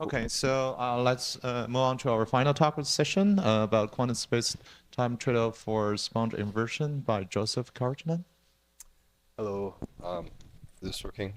Okay, so let's move on to our final talk session about quantum space-time trade-off for sponge inversion by Joseph Carolan. Hello. Is this working?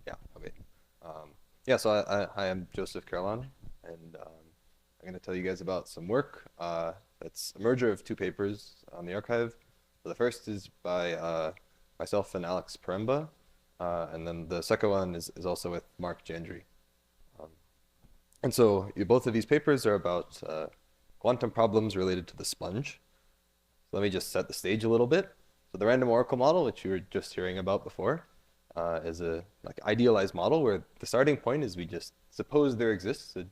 Yeah. Okay. Yeah. So I am Joseph Carolan, and I'm going to tell you guys about some work that's a merger of two papers on the archive. So the first is by myself and Alex Poremba, and then the second one is also with Mark Zhandry. And so both of these papers are about quantum problems related to the sponge. So let me just set the stage a little bit. So the random oracle model, which you were just hearing about before, is a idealized model where the starting point is we just suppose there exists a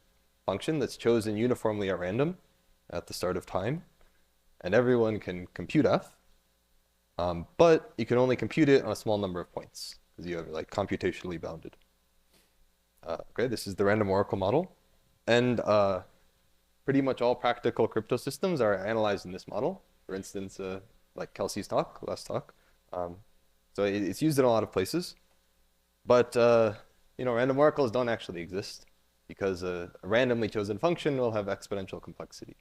function that's chosen uniformly at random at the start of time, and everyone can compute f, but you can only compute it on a small number of points because you have computationally bounded. Okay, this is the random oracle model, and pretty much all practical crypto systems are analyzed in this model. For instance, like Kelsey's last talk. So it's used in a lot of places, but random oracles don't actually exist because a randomly chosen function will have exponential complexity.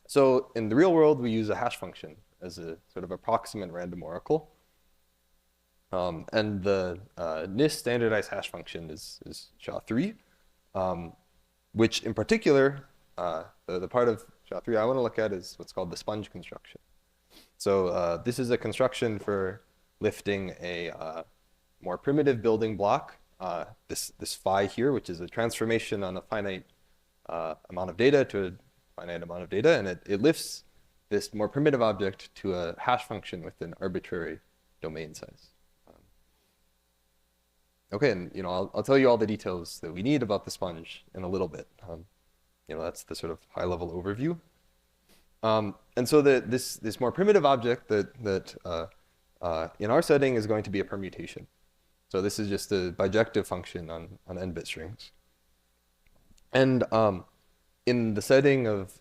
So in the real world, we use a hash function as a sort of approximate random oracle. And the NIST standardized hash function is SHA-3, which in particular, the part of SHA-3 I want to look at is what's called the sponge construction. So this is a construction for lifting a more primitive building block, this phi here, which is a transformation on a finite amount of data to a finite amount of data, and it lifts this more primitive object to a hash function with an arbitrary domain size. Okay, and I'll tell you all the details that we need about the sponge in a little bit. That's the sort of high-level overview. And so this more primitive object that in our setting is going to be a permutation. So this is just a bijective function on n-bit strings. And in the setting of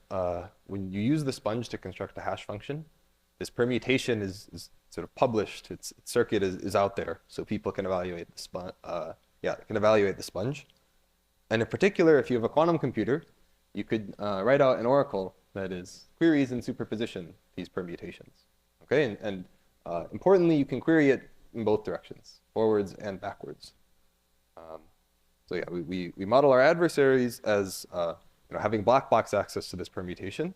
when you use the sponge to construct a hash function, this permutation is sort of published. Its circuit is out there, so people can evaluate the sponge. Evaluate the sponge. And in particular, if you have a quantum computer, you could write out an oracle that is queries in superposition these permutations. Okay, and importantly, you can query it in both directions, forwards and backwards. So yeah, we model our adversaries as having black box access to this permutation.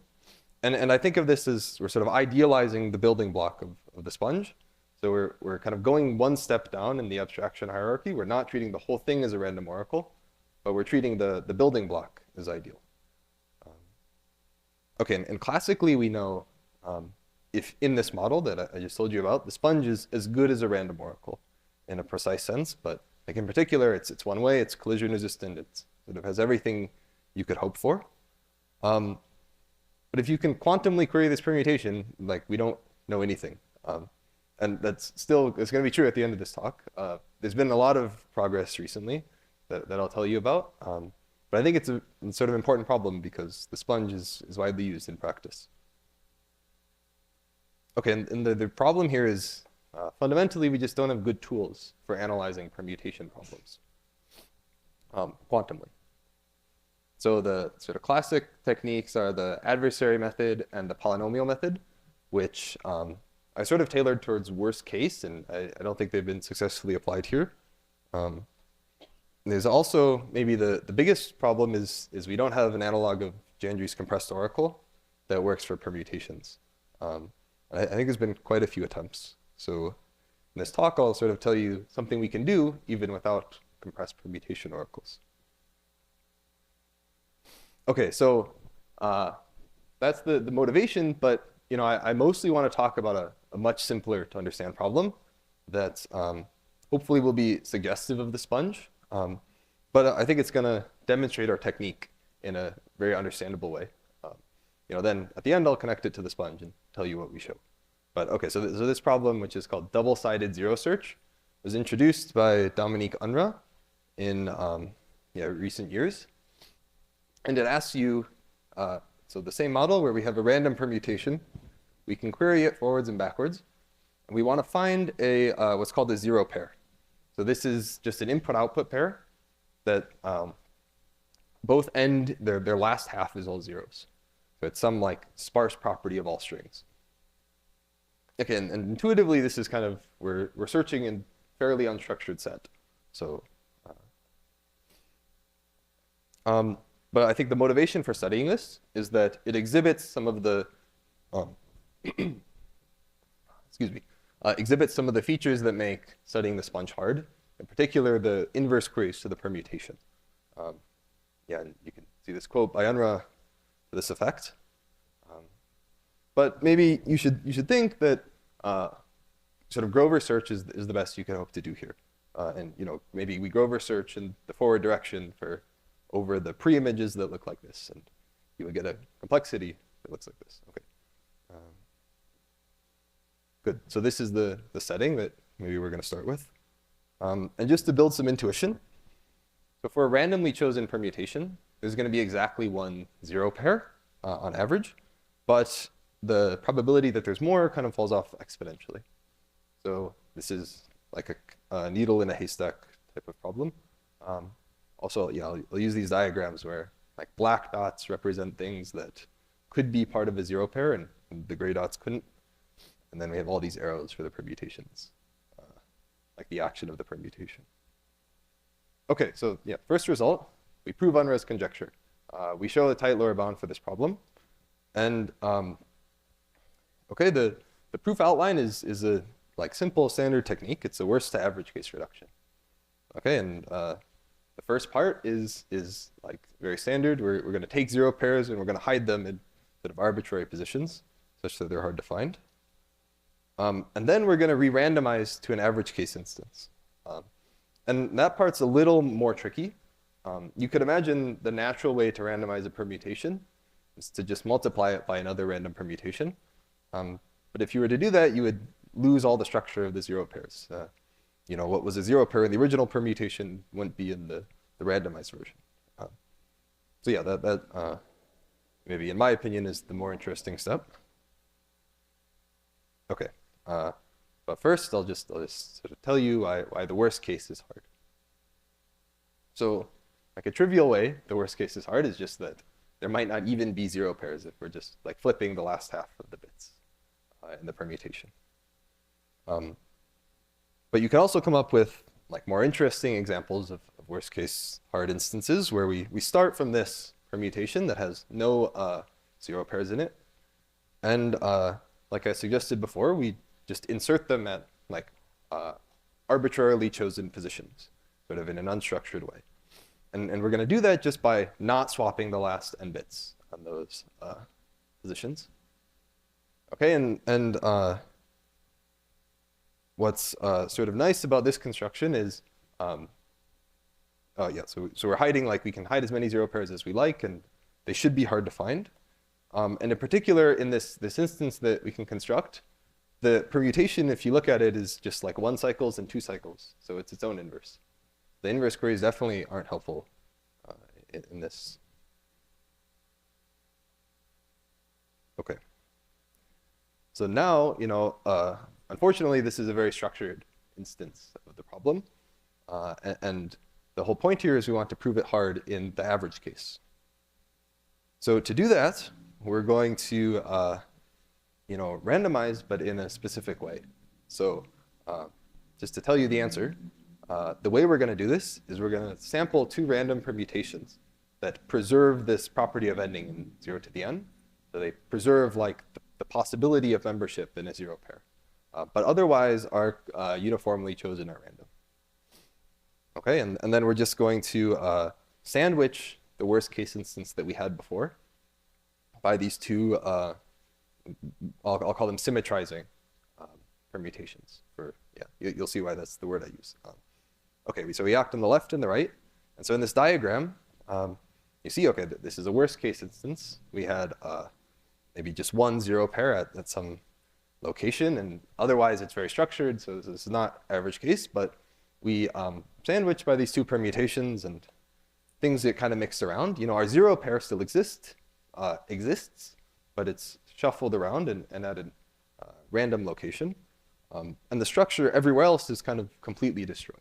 And I think of this as we're sort of idealizing the building block of the sponge. So we're kind of going one step down in the abstraction hierarchy. We're not treating the whole thing as a random oracle, but we're treating the building block as ideal. Okay, and classically we know if in this model that I just told you about, the sponge is as good as a random oracle in a precise sense, but like in particular, it's one way, it's collision resistant, it sort of has everything you could hope for. But if you can quantumly query this permutation, like we don't know anything. And it's going to be true at the end of this talk. There's been a lot of progress recently that I'll tell you about. But I think it's a sort of important problem because the sponge is widely used in practice. Okay, and the problem here is fundamentally we just don't have good tools for analyzing permutation problems quantumly. So the sort of classic techniques are the adversary method and the polynomial method, which are sort of tailored towards worst case, and I don't think they've been successfully applied here. There's also maybe the biggest problem is we don't have an analog of Zhandry's compressed oracle that works for permutations. I think there's been quite a few attempts. So in this talk, I'll sort of tell you something we can do even without compressed permutation oracles. Okay, so that's the motivation, but I mostly want to talk about a much simpler to understand problem that hopefully will be suggestive of the sponge. But I think it's going to demonstrate our technique in a very understandable way. Then at the end, I'll connect it to the sponge and tell you what we show. But okay, so this problem, which is called double-sided zero search, was introduced by Dominique Unruh in recent years. And it asks you, so the same model where we have a random permutation, we can query it forwards and backwards. And we want to find a what's called a zero pair. So this is just an input-output pair that both end, their last half is all zeros. So it's some like sparse property of all strings. Okay, and intuitively, this is kind of, we're searching in fairly unstructured set. So, but I think the motivation for studying this is that it exhibits some of the, excuse me, exhibits some of the features that make studying the sponge hard, in particular the inverse queries to the permutation. Yeah, and you can see this quote by Unruh to this effect. But maybe you should think that sort of Grover search is the best you can hope to do here. And maybe we Grover search in the forward direction for over the pre-images that look like this, and you would get a complexity that looks like this. Okay. Good. So this is the setting that maybe we're going to start with. And just to build some intuition, so for a randomly chosen permutation, there's going to be exactly one zero pair on average, but the probability that there's more kind of falls off exponentially. So this is like a needle in a haystack type of problem. Also, yeah, I'll use these diagrams where like black dots represent things that could be part of a zero pair and the gray dots couldn't. And then we have all these arrows for the permutations, like the action of the permutation. Okay, so yeah, first result, we prove Unruh's conjecture. We show a tight lower bound for this problem. And okay, the proof outline is a like simple standard technique. It's a worst to average case reduction. Okay, and the first part is like very standard. We're going to take zero pairs and we're going to hide them in sort of arbitrary positions such that they're hard to find. And then we're going to re-randomize to an average case instance. And that part's a little more tricky. You could imagine the natural way to randomize a permutation is to just multiply it by another random permutation. But if you were to do that, you would lose all the structure of the zero pairs. What was a zero pair in the original permutation wouldn't be in the randomized version. So yeah, that maybe in my opinion is the more interesting step. Okay. But first, I'll just sort of tell you why the worst case is hard. So, like a trivial way, the worst case is hard is just that there might not even be zero pairs if we're just like flipping the last half of the bits in the permutation. But you can also come up with like more interesting examples of worst case hard instances where we start from this permutation that has no zero pairs in it, and like I suggested before, we just insert them at like arbitrarily chosen positions, sort of in an unstructured way. And we're going to do that just by not swapping the last n bits on those positions. Okay, and what's sort of nice about this construction is, oh yeah, so we're hiding, like we can hide as many zero pairs as we like, and they should be hard to find. And in particular, in this instance that we can construct, the permutation, if you look at it, is just like 1 cycles and 2 cycles. So it's its own inverse. The inverse queries definitely aren't helpful in this. Okay. So now, unfortunately, this is a very structured instance of the problem. And the whole point here is we want to prove it hard in the average case. So to do that, we're going to randomize, but in a specific way. So just to tell you the answer, the way we're going to do this is we're going to sample 2 random permutations that preserve this property of ending in 0 to the n. So they preserve like the possibility of membership in a zero pair, but otherwise are uniformly chosen at random. Okay, and then we're just going to sandwich the worst case instance that we had before by these 2, I'll call them symmetrizing permutations. You'll see why that's the word I use. Okay, so we act on the left and the right. And so in this diagram, you see, okay, this is a worst case instance. We had maybe just 1 zero pair at some location, and otherwise it's very structured, so this is not average case, but we sandwich by these 2 permutations and things get kind of mixed around. Our zero pair still exists, but it's shuffled around and at a random location. And the structure everywhere else is kind of completely destroyed.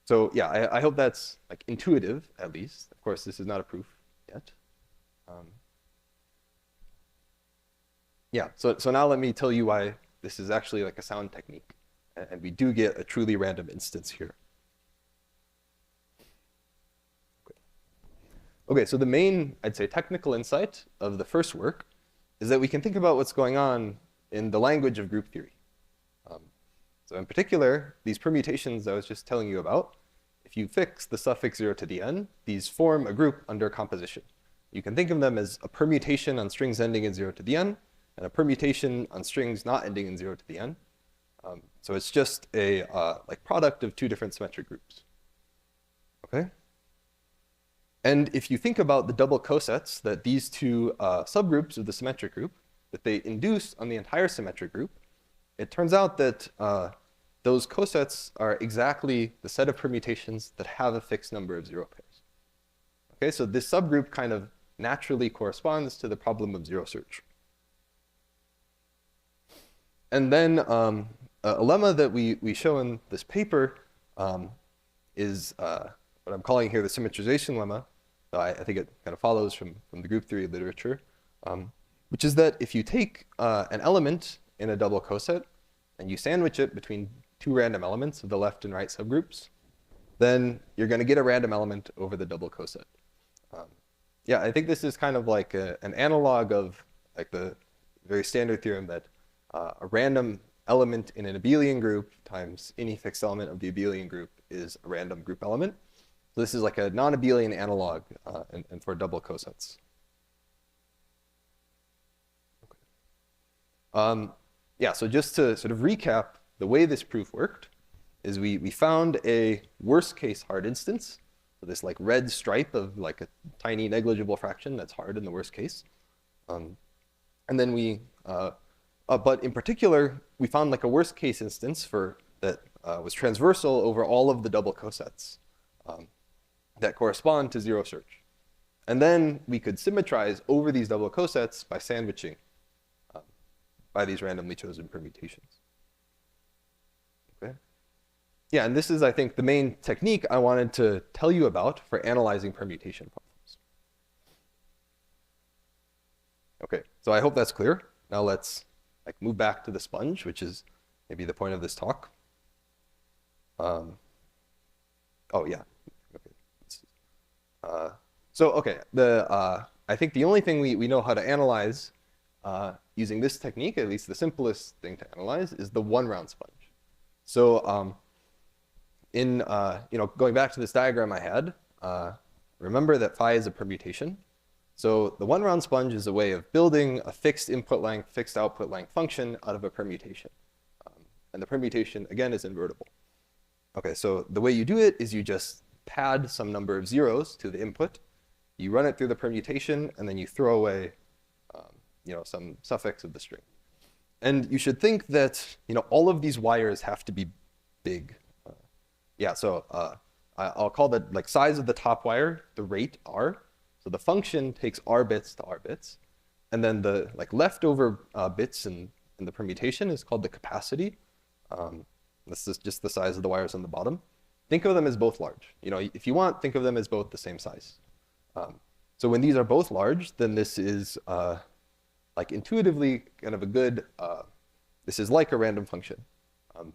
So yeah, I hope that's like intuitive at least. Of course, this is not a proof yet. Yeah, so now let me tell you why this is actually like a sound technique. And we do get a truly random instance here. Okay, so the main, I'd say, technical insight of the first work is that we can think about what's going on in the language of group theory. So in particular, these permutations I was just telling you about, if you fix the suffix 0 to the n, these form a group under composition. You can think of them as a permutation on strings ending in 0 to the n, and a permutation on strings not ending in 0 to the n. So it's just a like product of two different symmetric groups. Okay? And if you think about the double cosets that these two subgroups of the symmetric group, that they induce on the entire symmetric group, it turns out that those cosets are exactly the set of permutations that have a fixed number of zero pairs. Okay, so this subgroup kind of naturally corresponds to the problem of zero search. And then a lemma that we show in this paper is what I'm calling here the symmetrization lemma. So I think it kind of follows from the group theory literature, which is that if you take an element in a double coset and you sandwich it between two random elements of the left and right subgroups, then you're going to get a random element over the double coset. Yeah, I think this is kind of like an analog of like the very standard theorem that a random element in an abelian group times any fixed element of the abelian group is a random group element. So this is like a non-abelian analog and for double cosets. Okay. Yeah, so just to sort of recap, the way this proof worked is we found a worst case hard instance. So this like red stripe of like a tiny negligible fraction that's hard in the worst case. And then but in particular, we found like a worst case instance for that was transversal over all of the double cosets that correspond to zero search. And then we could symmetrize over these double cosets by sandwiching by these randomly chosen permutations. Okay. Yeah, and this is, I think, the main technique I wanted to tell you about for analyzing permutation problems. Okay, so I hope that's clear. Now let's like move back to the sponge, which is maybe the point of this talk. Oh yeah. Okay. Okay, I think the only thing we know how to analyze using this technique, at least the simplest thing to analyze, is the one-round sponge. So going back to this diagram I had, remember that phi is a permutation. So the one-round sponge is a way of building a fixed input length, fixed output length function out of a permutation. And the permutation, again, is invertible. Okay, so the way you do it is you just pad some number of zeros to the input, you run it through the permutation, and then you throw away some suffix of the string. And you should think that all of these wires have to be big. Yeah, so I'll call the size of the top wire the rate r. So the function takes r bits to r bits, and then the leftover bits in the permutation is called the capacity. This is just the size of the wires on the bottom. Think of them as both large. If you want, think of them as both the same size. So when these are both large, then this is intuitively kind of a good. This is like a random function,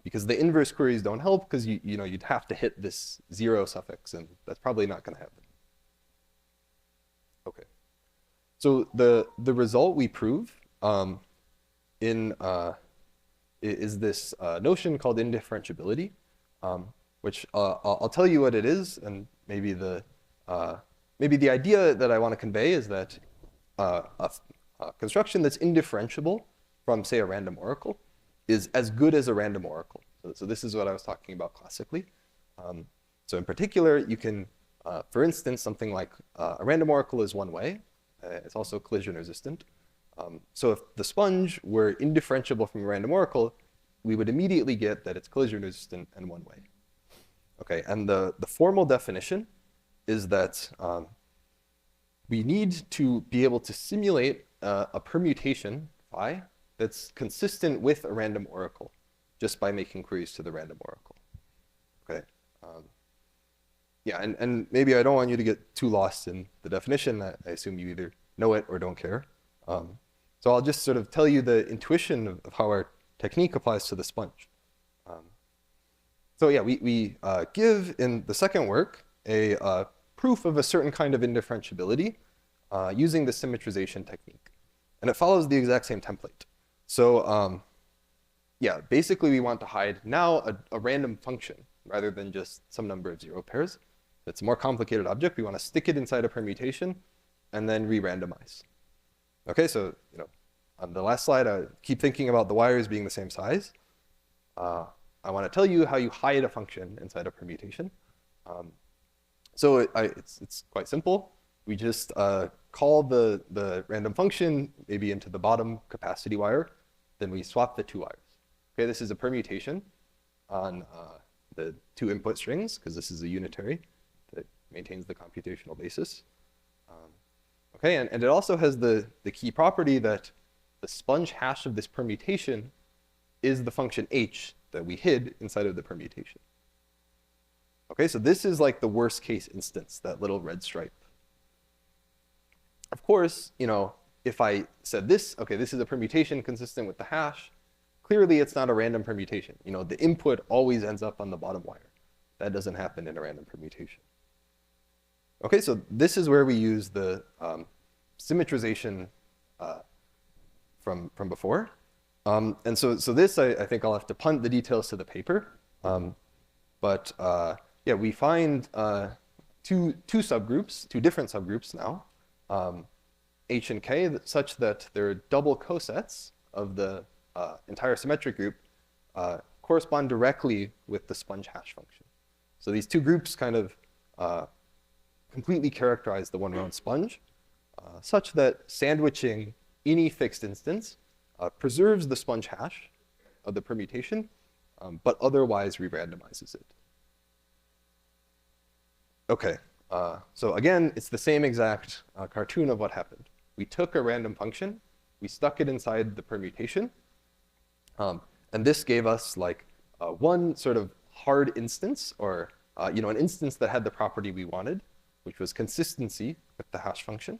because the inverse queries don't help because you'd have to hit this zero suffix, and that's probably not going to happen. Okay, so the result we prove is this notion called indifferentiability, which I'll tell you what it is, and maybe the idea that I want to convey is that a construction that's indifferentiable from, say, a random oracle is as good as a random oracle. So this is what I was talking about classically. So in particular, you can, for instance, something like a random oracle is one way. It's also collision resistant. So if the sponge were indifferentiable from a random oracle, we would immediately get that it's collision resistant and one way. Okay, and the formal definition is that we need to be able to simulate a permutation phi that's consistent with a random oracle just by making queries to the random oracle. Okay, yeah, and maybe I don't want you to get too lost in the definition. I assume you either know it or don't care. So I'll just sort of tell you the intuition of how our technique applies to the sponge. So yeah, we give in the second work a proof of a certain kind of indifferentiability using the symmetrization technique. And it follows the exact same template. So yeah, basically we want to hide now a random function rather than just some number of zero pairs. It's a more complicated object. We want to stick it inside a permutation and then re-randomize. Okay, so on the last slide, I keep thinking about the wires being the same size. I want to tell you how you hide a function inside a permutation. So it's quite simple. We just call the random function maybe into the bottom capacity wire. Then we swap the two wires. Okay, this is a permutation on the two input strings, because this is a unitary that maintains the computational basis. Okay, and it also has the key property that the sponge hash of this permutation is the function h that we hid inside of the permutation. Okay, so this is like the worst case instance, that little red stripe. Of course, if I said this, okay, this is a permutation consistent with the hash, clearly it's not a random permutation. The input always ends up on the bottom wire. That doesn't happen in a random permutation. Okay, so this is where we use the symmetrization from before. And so this, I think I'll have to punt the details to the paper. But yeah, we find two different subgroups now, H and K, such that their double cosets of the entire symmetric group correspond directly with the sponge hash function. So these two groups kind of completely characterize the one-round sponge, such that sandwiching any fixed instance preserves the sponge hash of the permutation, but otherwise re-randomizes it. Okay, so again, it's the same exact cartoon of what happened. We took a random function, we stuck it inside the permutation, and this gave us like one sort of hard instance, or an instance that had the property we wanted, which was consistency with the hash function.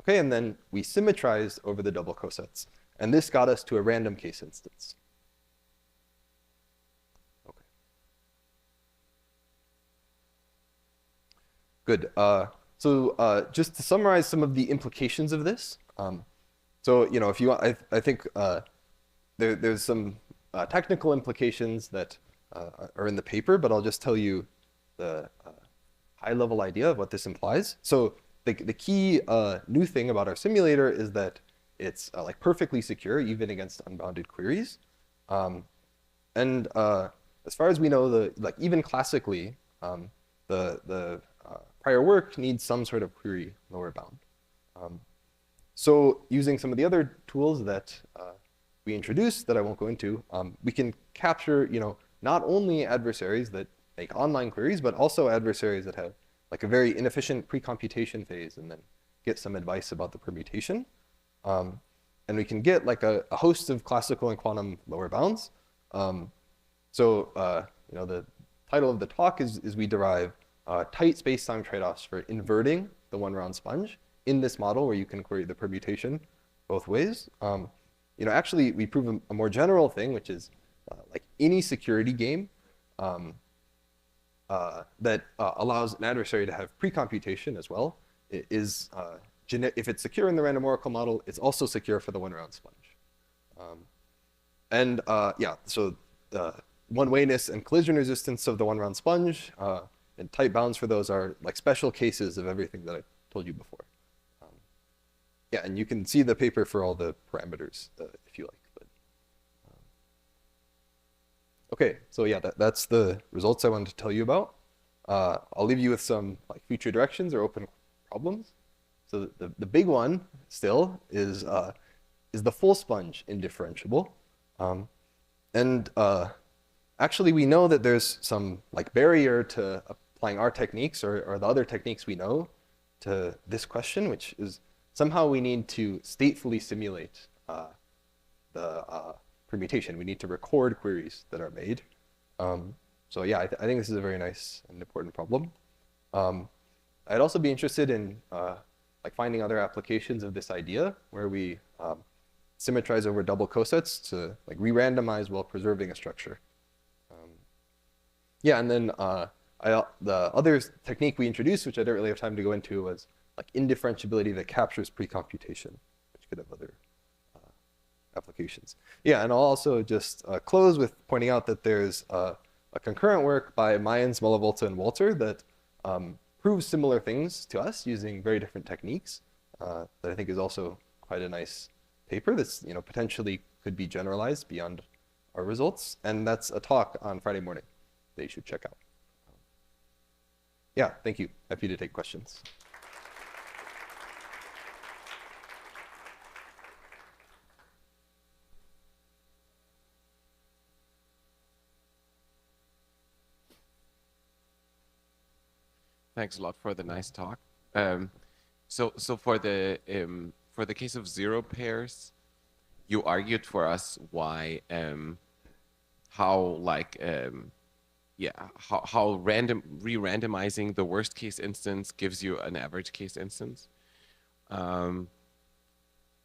Okay, and then we symmetrized over the double cosets, and this got us to a random case instance. Okay. Good. So just to summarize some of the implications of this. So if you want, I think there's some technical implications that are in the paper, but I'll just tell you the high-level idea of what this implies. So the key new thing about our simulator is that it's like perfectly secure even against unbounded queries. And as far as we know, even classically, the prior work needs some sort of query lower bound. So using some of the other tools that we introduced that I won't go into, we can capture not only adversaries that make online queries, but also adversaries that have like a very inefficient pre-computation phase and then get some advice about the permutation. And we can get like a host of classical and quantum lower bounds. So the title of the talk is we derive tight space-time trade-offs for inverting the one-round sponge in this model where you can query the permutation both ways. Actually, we prove a more general thing, which is like any security game that allows an adversary to have pre-computation as well is if it's secure in the random oracle model, it's also secure for the one-round sponge. Yeah, so one-wayness and collision resistance of the one-round sponge and tight bounds for those are like special cases of everything that I told you before. Yeah, and you can see the paper for all the parameters if you like. But, okay, so yeah, that's the results I wanted to tell you about. I'll leave you with some like future directions or open problems. So the big one still is the full sponge indifferentiable? Actually, we know that there's some like barrier to applying our techniques or the other techniques we know to this question, which is somehow we need to statefully simulate the permutation. We need to record queries that are made. So yeah, I think this is a very nice and important problem. I'd also be interested in like finding other applications of this idea where we symmetrize over double cosets to like re-randomize while preserving a structure. Yeah, and then the other technique we introduced, which I don't really have time to go into, was like indifferentiability that captures pre-computation, which could have other applications. Yeah, and I'll also just close with pointing out that there's a concurrent work by Mayans, Malavolta, and Walter that proves similar things to us using very different techniques that I think is also quite a nice paper that's potentially could be generalized beyond our results. And that's a talk on Friday morning that you should check out. Yeah, thank you. Happy to take questions. Thanks a lot for the nice talk. So for the case of zero pairs, you argued for us why how re-randomizing the worst case instance gives you an average case instance. So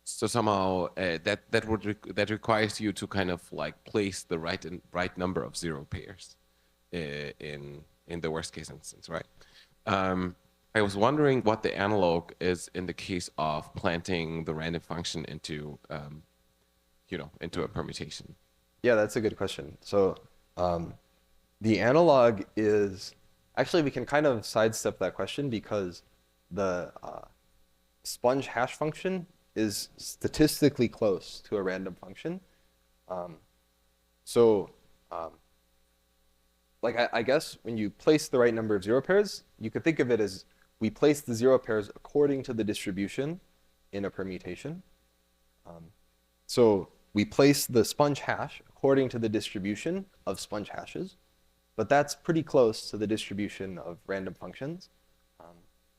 somehow that requires you to kind of like place the right number of zero pairs in the worst case instance, right? I was wondering what the analog is in the case of planting the random function into into a permutation. Yeah, that's a good question. So the analog is, actually we can kind of sidestep that question because the sponge hash function is statistically close to a random function. Like I guess when you place the right number of zero pairs, you could think of it as we place the zero pairs according to the distribution in a permutation. So we place the sponge hash according to the distribution of sponge hashes, but that's pretty close to the distribution of random functions.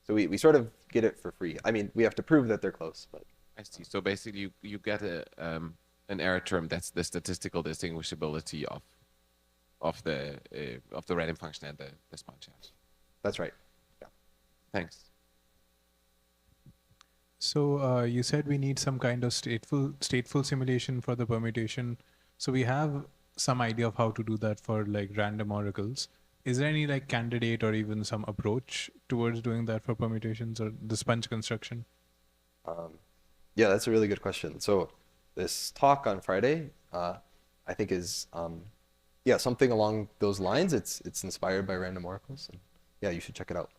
So we sort of get it for free. I mean, we have to prove that they're close, but. I see. So basically you get an error term that's the statistical distinguishability of the random function and the sponge hash. That's right. Yeah. Thanks. So you said we need some kind of stateful simulation for the permutation. So we have some idea of how to do that for like random oracles. Is there any like candidate or even some approach towards doing that for permutations or the sponge construction? Yeah, that's a really good question. So this talk on Friday, I think is yeah, something along those lines. It's inspired by random oracles. And yeah, you should check it out.